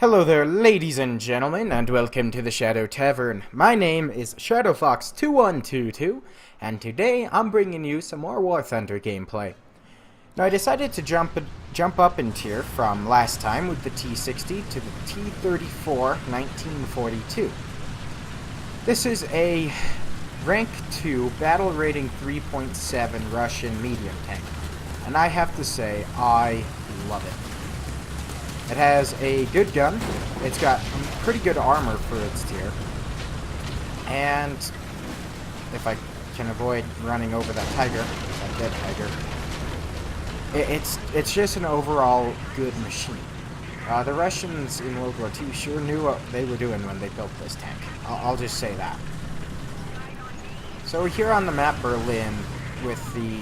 Hello there, ladies and gentlemen, and welcome to the Shadow Tavern. My name is ShadowFox2122, and today I'm bringing you some more War Thunder gameplay. Now, I decided to jump up in tier from last time with the T60 to the t34 1942. This is a rank 2 battle rating 3.7 Russian medium tank, and I have to say I love it. It has a good gun, it's got pretty good armor for its tier, and if I can avoid running over that tiger, that dead tiger, it's just an overall good machine. The Russians in World War II sure knew what they were doing when they built this tank. I'll just say that. So we're here on the map Berlin with the...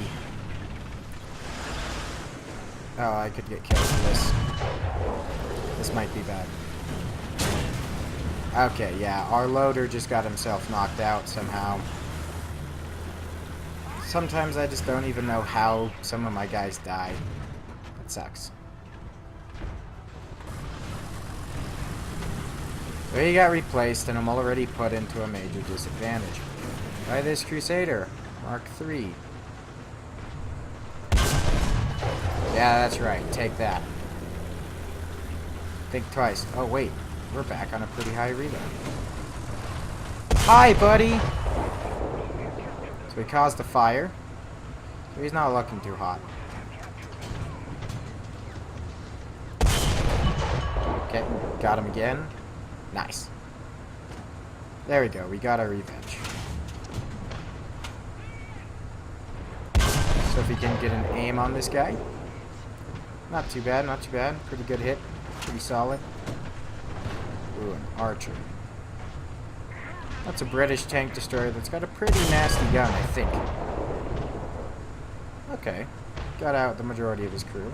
Oh, I could get killed for this. This might be bad. Okay, yeah, our loader just got himself knocked out somehow. Sometimes I just don't even know how some of my guys die. It sucks. So he got replaced, and I'm already put into a major disadvantage by this Crusader, Mark III. Yeah, that's right. Take that. Think twice. Oh, wait. We're back on a pretty high rebound. Hi, buddy! So he caused a fire. So he's not looking too hot. Okay, got him again. Nice. There we go. We got our revenge. So if we can get an aim on this guy. Not too bad, not too bad. Pretty good hit. Pretty solid. Ooh, an archer. That's a British tank destroyer that's got a pretty nasty gun, I think. Okay. Got out the majority of his crew.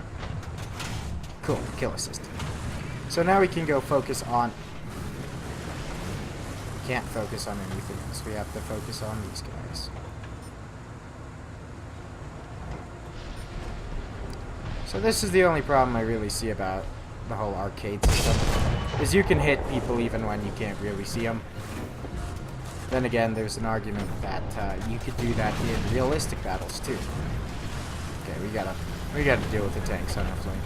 Cool. Kill assist. So now we can go focus on... Can't focus on anything else. We have to focus on these guys. So this is the only problem I really see about the whole arcade system, is you can hit people even when you can't really see them. Then again, there's an argument that you could do that in realistic battles too. Okay, we gotta deal with the tanks on our flank.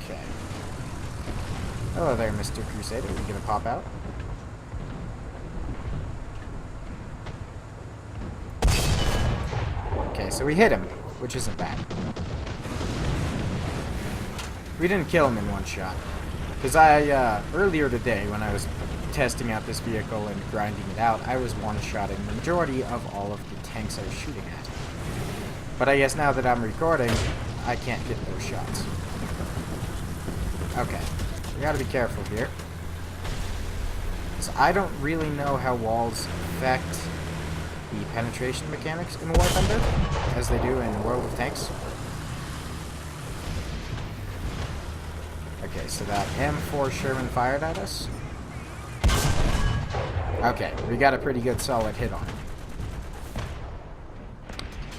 Okay. Hello there, Mr. Crusader. Are you gonna pop out? Okay, so we hit him, which isn't bad. We didn't kill him in one shot. Because earlier today, when I was testing out this vehicle and grinding it out, I was one-shotting the majority of all of the tanks I was shooting at. But I guess now that I'm recording, I can't get those shots. Okay, we gotta be careful here. So I don't really know how walls affect the penetration mechanics in War Thunder, as they do in World of Tanks. Okay, so that M4 Sherman fired at us. Okay, we got a pretty good solid hit on it.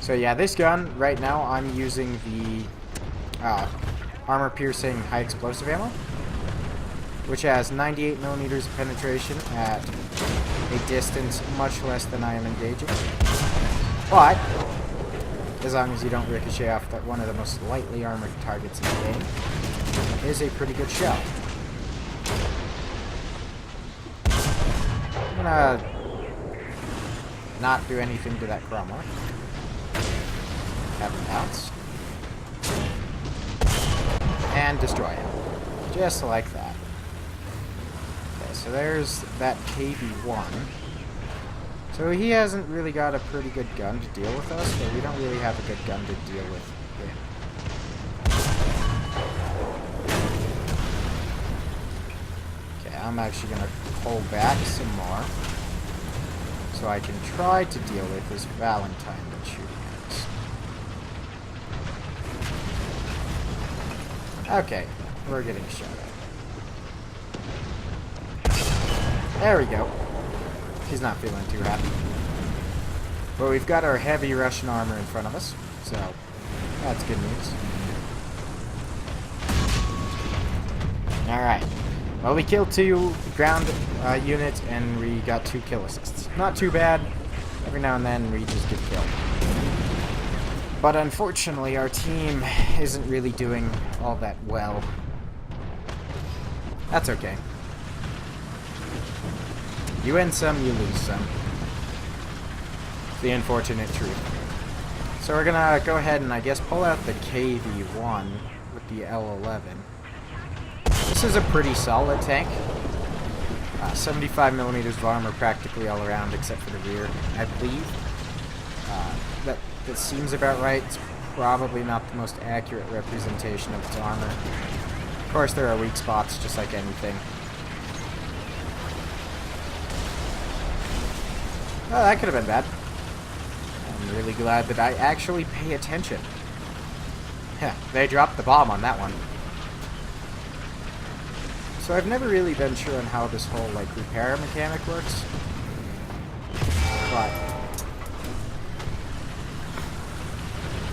So yeah, this gun, right now, I'm using the armor-piercing high explosive ammo, which has 98 millimeters of penetration at a distance much less than I am engaging. But, as long as you don't ricochet off one of the most lightly armored targets in the game, it is a pretty good shot. I'm gonna not do anything to that Cromwell. Have him bounce. And destroy him. Just like that. Okay, so there's that KV-1. So he hasn't really got a pretty good gun to deal with us, but we don't really have a good gun to deal with him. Okay, I'm actually going to pull back some more, so I can try to deal with this Valentine that's shooting at us. Okay, we're getting shot at. There we go. He's not feeling too happy. But we've got our heavy Russian armor in front of us, so that's good news. Alright. Well, we killed 2 ground units, and we got 2 kill assists. Not too bad. Every now and then, we just get killed. But unfortunately, our team isn't really doing all that well. That's okay. You win some, you lose some. The unfortunate truth. So we're gonna go ahead and I guess pull out the KV-1 with the L11. This is a pretty solid tank. 75 millimeters of armor practically all around except for the rear, I believe. That seems about right. It's probably not the most accurate representation of its armor. Of course, there are weak spots, just like anything. Oh, that could have been bad. I'm really glad that I actually pay attention. Yeah, they dropped the bomb on that one. So I've never really been sure on how this whole, like, repair mechanic works. But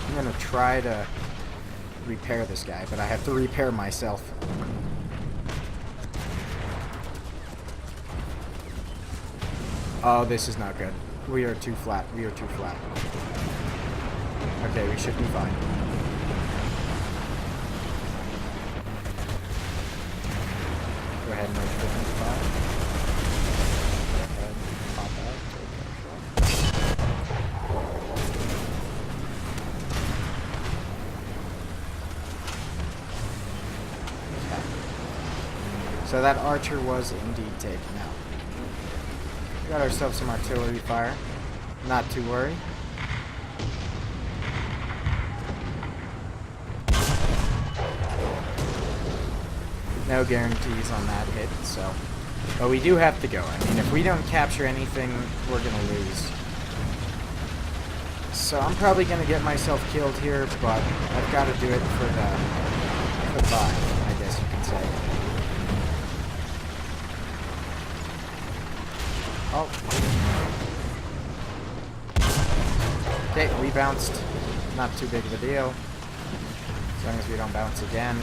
I'm gonna try to repair this guy, but I have to repair myself. Oh, this is not good. We are too flat. We are too flat. Okay, we should be fine. Go ahead and make the 25. Go ahead and pop out. Okay. So that archer was indeed taken out. Got ourselves some artillery fire. Not to worry. No guarantees on that hit, so. But we do have to go. I mean, if we don't capture anything, we're gonna lose. So I'm probably gonna get myself killed here, but I've got to do it for the vibe, I guess you could say. Oh. Okay, we bounced. Not too big of a deal. As long as we don't bounce again.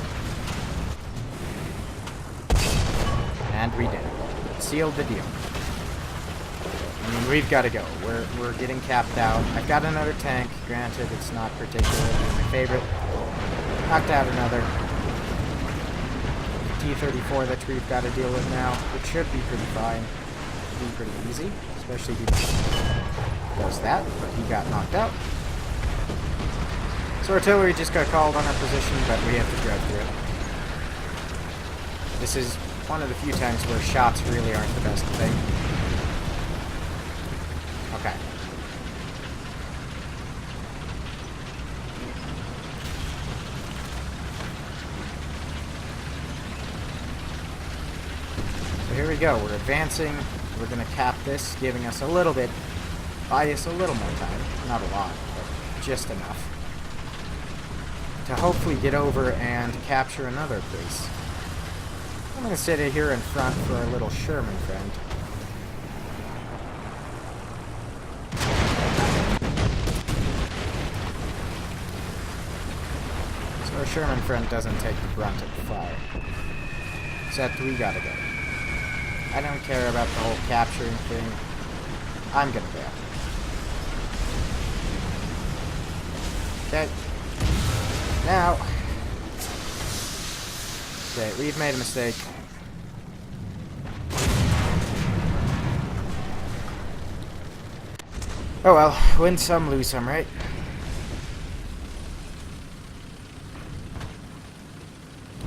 And we did. Sealed the deal. I mean, we've got to go. We're getting capped out. I've got another tank. Granted, it's not particularly my favorite. Knocked out another. T34 that we've got to deal with now, which should be pretty fine. Be pretty easy, especially if he does that, but he got knocked out. So artillery just got called on our position, but we have to drive through it. This is one of the few times where shots really aren't the best thing. Okay. So here we go, we're advancing. We're going to cap this, giving us a little bit, buy us a little more time. Not a lot, but just enough. To hopefully get over and capture another place. I'm going to sit here in front for our little Sherman friend. So our Sherman friend doesn't take the brunt of the fire. Except we gotta go. I don't care about the whole capturing thing. I'm gonna go. Okay. Now. Okay, we've made a mistake. Oh well, win some, lose some, right?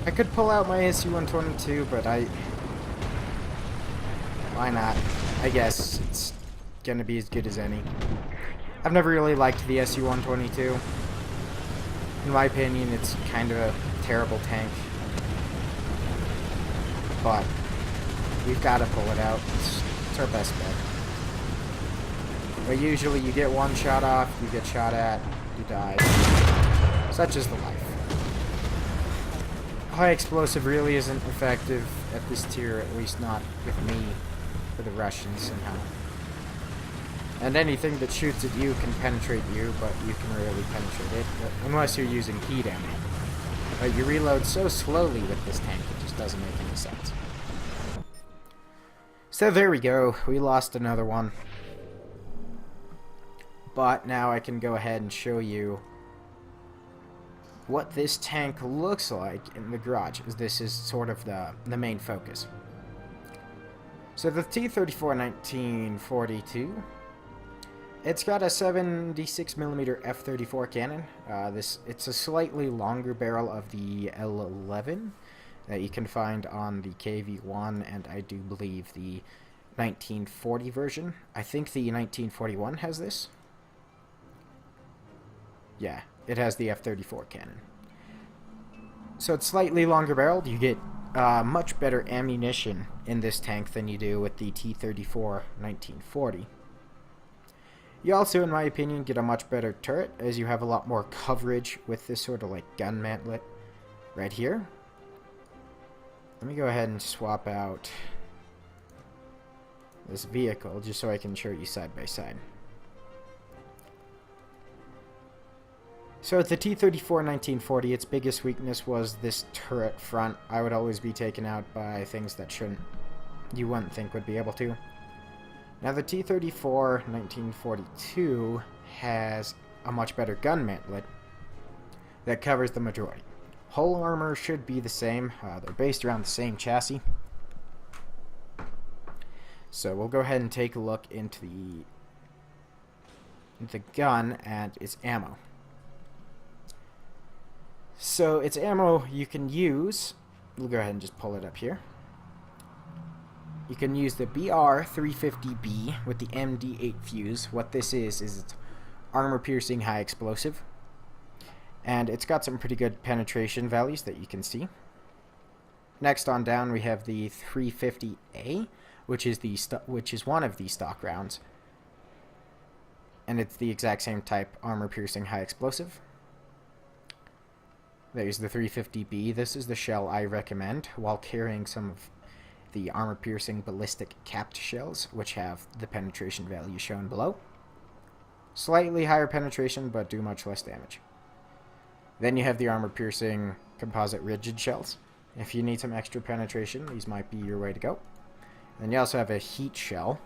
I could pull out my SU-122, but why not? I guess it's gonna be as good as any. I've never really liked the SU-122. In my opinion, it's kind of a terrible tank. But we've got to pull it out. It's our best bet. But usually you get one shot off, you get shot at, you die. Such is the life. High explosive really isn't effective at this tier, at least not with me, for the Russians somehow. And anything that shoots at you can penetrate you, but you can rarely penetrate it, unless you're using heat ammo. But you reload so slowly with this tank, it just doesn't make any sense. So there we go. We lost another one. But now I can go ahead and show you what this tank looks like in the garage, as this is sort of the main focus. So the t34 1942, it's got a 76mm f34 cannon. It's a slightly longer barrel of the L11 that you can find on the KV1, and I do believe the 1940 version. I think the 1941 has this. Yeah, it has the f34 cannon. So it's slightly longer barreled. You get much better ammunition in this tank than you do with the t34 1940. You also, in my opinion, get a much better turret, as you have a lot more coverage with this sort of like gun mantlet right here. Let me go ahead and swap out this vehicle just so I can show you side by side. So with the t34 1940, its biggest weakness was this turret front. I would always be taken out by things that you wouldn't think would be able to. Now the t34 1942 has a much better gun mantlet that covers the majority. Hull armor should be the same. They're based around the same chassis. So we'll go ahead and take a look into the gun and its ammo. So its ammo you can use, we'll go ahead and just pull it up here. You can use the BR350B with the MD8 fuse. What this is it's armor piercing high explosive. And it's got some pretty good penetration values that you can see. Next on down we have the 350A, which is one of the stock rounds. And it's the exact same type, armor piercing high explosive. There's the 350B. This is the shell I recommend while carrying some of the armor-piercing ballistic capped shells, which have the penetration value shown below. Slightly higher penetration, but do much less damage. Then you have the armor-piercing composite rigid shells. If you need some extra penetration, these might be your way to go. Then you also have a heat shell,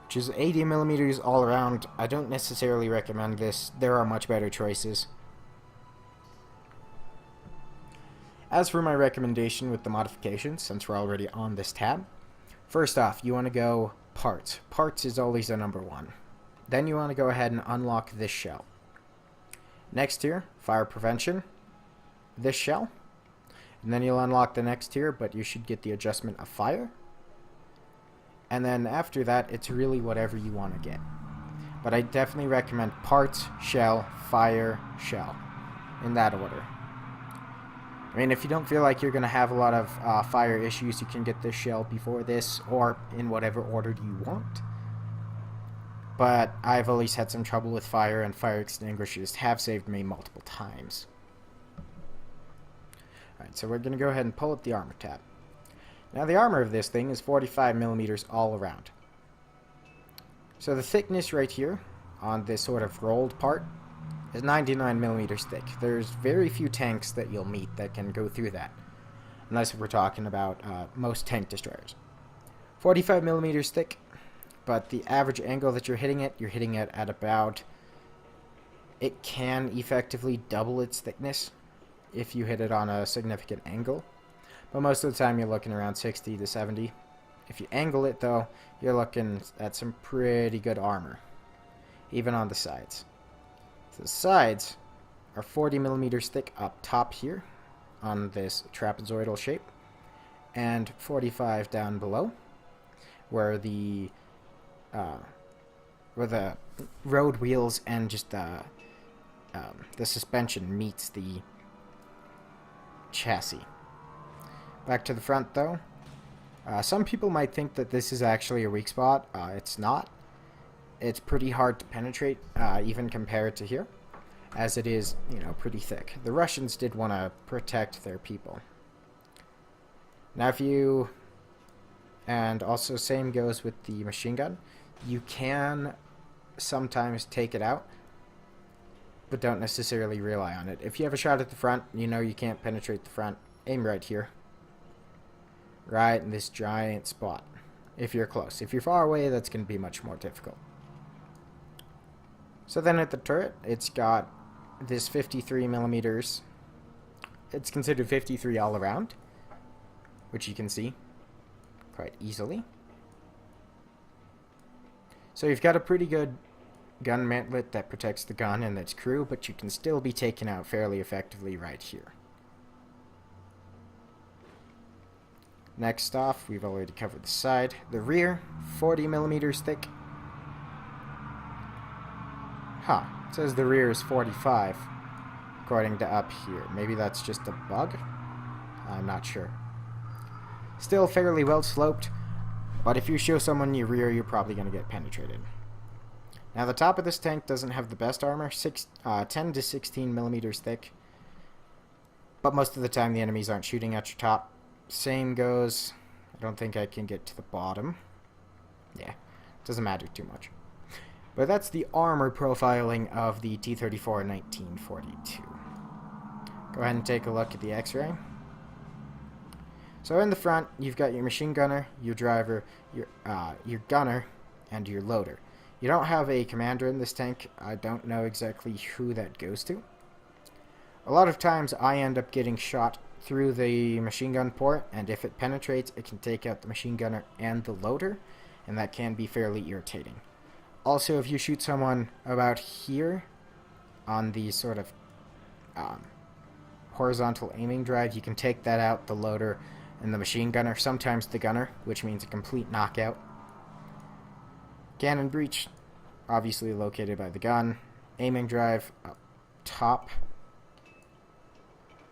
which is 80mm all around. I don't necessarily recommend this. There are much better choices. As for my recommendation with the modifications, since we're already on this tab, first off, you want to go parts. Parts is always the number one. Then you want to go ahead and unlock this shell. Next tier, fire prevention, this shell. And then you'll unlock the next tier, but you should get the adjustment of fire. And then after that, it's really whatever you want to get. But I definitely recommend parts, shell, fire, shell, in that order. I mean, if you don't feel like you're going to have a lot of fire issues, you can get this shell before this, or in whatever order you want. But I've always had some trouble with fire, and fire extinguishers have saved me multiple times. Alright, so we're going to go ahead and pull up the armor tab. Now the armor of this thing is 45mm all around. So the thickness right here, on this sort of rolled part, is 99mm thick. There's very few tanks that you'll meet that can go through that, unless we're talking about most tank destroyers. 45mm thick, but the average angle that you're hitting it at about, it can effectively double its thickness if you hit it on a significant angle, but most of the time you're looking around 60 to 70. If you angle it though, you're looking at some pretty good armor, even on the sides. The sides are 40mm thick up top here on this trapezoidal shape, and 45 down below, where the road wheels and just the suspension meets the chassis. Back to the front though. Some people might think that this is actually a weak spot. It's not. It's pretty hard to penetrate, even compared to here, as it is, pretty thick. The Russians did want to protect their people. Now and also same goes with the machine gun. You can sometimes take it out, but don't necessarily rely on it. If you have a shot at the front, you can't penetrate the front, aim right here. Right in this giant spot. If you're close. If you're far away, that's going to be much more difficult. So then at the turret, it's got this 53 millimeters. It's considered 53 all around, which you can see quite easily. So you've got a pretty good gun mantlet that protects the gun and its crew, but you can still be taken out fairly effectively right here. Next off, we've already covered the side. The rear, 40 millimeters thick. Huh, it says the rear is 45, according to up here. Maybe that's just a bug? I'm not sure. Still fairly well sloped, but if you show someone your rear, you're probably going to get penetrated. Now the top of this tank doesn't have the best armor, 10 to 16 millimeters thick, but most of the time the enemies aren't shooting at your top. Same goes, I don't think I can get to the bottom. Yeah, doesn't matter too much. But that's the armor profiling of the T34 1942. Go ahead and take a look at the X-ray. So in the front, you've got your machine gunner, your driver, your gunner, and your loader. You don't have a commander in this tank. I don't know exactly who that goes to. A lot of times I end up getting shot through the machine gun port, and if it penetrates, it can take out the machine gunner and the loader, and that can be fairly irritating. Also, if you shoot someone about here on the sort of horizontal aiming drive, you can take that out, the loader and the machine gunner, sometimes the gunner, which means a complete knockout. Cannon breech, obviously located by the gun. Aiming drive up top.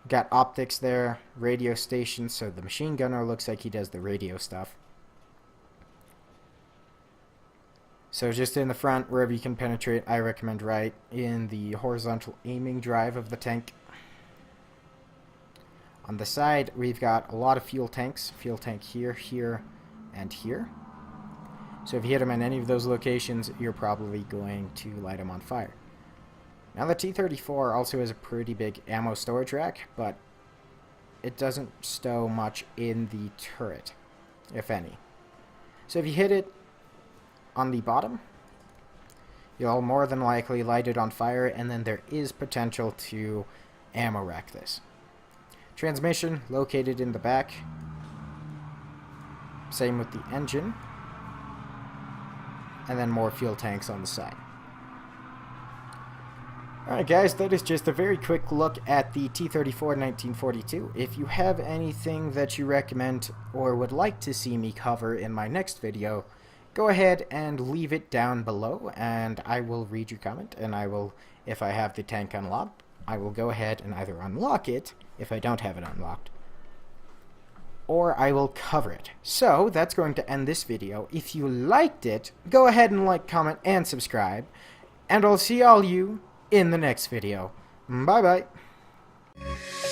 Got optics there, radio station, so the machine gunner looks like he does the radio stuff. So just in the front, wherever you can penetrate, I recommend right in the horizontal aiming drive of the tank. On the side, we've got a lot of fuel tanks. Fuel tank here, here, and here. So if you hit them in any of those locations, you're probably going to light them on fire. Now the T34 also has a pretty big ammo storage rack, but it doesn't stow much in the turret, if any. So if you hit it on the bottom, you'll more than likely light it on fire, and then there is potential to ammo rack this. Transmission located in the back. Same with the engine. And then more fuel tanks on the side. Alright guys, that is just a very quick look at the T34 1942. If you have anything that you recommend or would like to see me cover in my next video, go ahead and leave it down below and I will read your comment, and I will, if I have the tank unlocked, I will go ahead and either unlock it if I don't have it unlocked, or I will cover it. So that's going to end this video. If you liked it, go ahead and like, comment, and subscribe, and I'll see all you in the next video. Bye bye.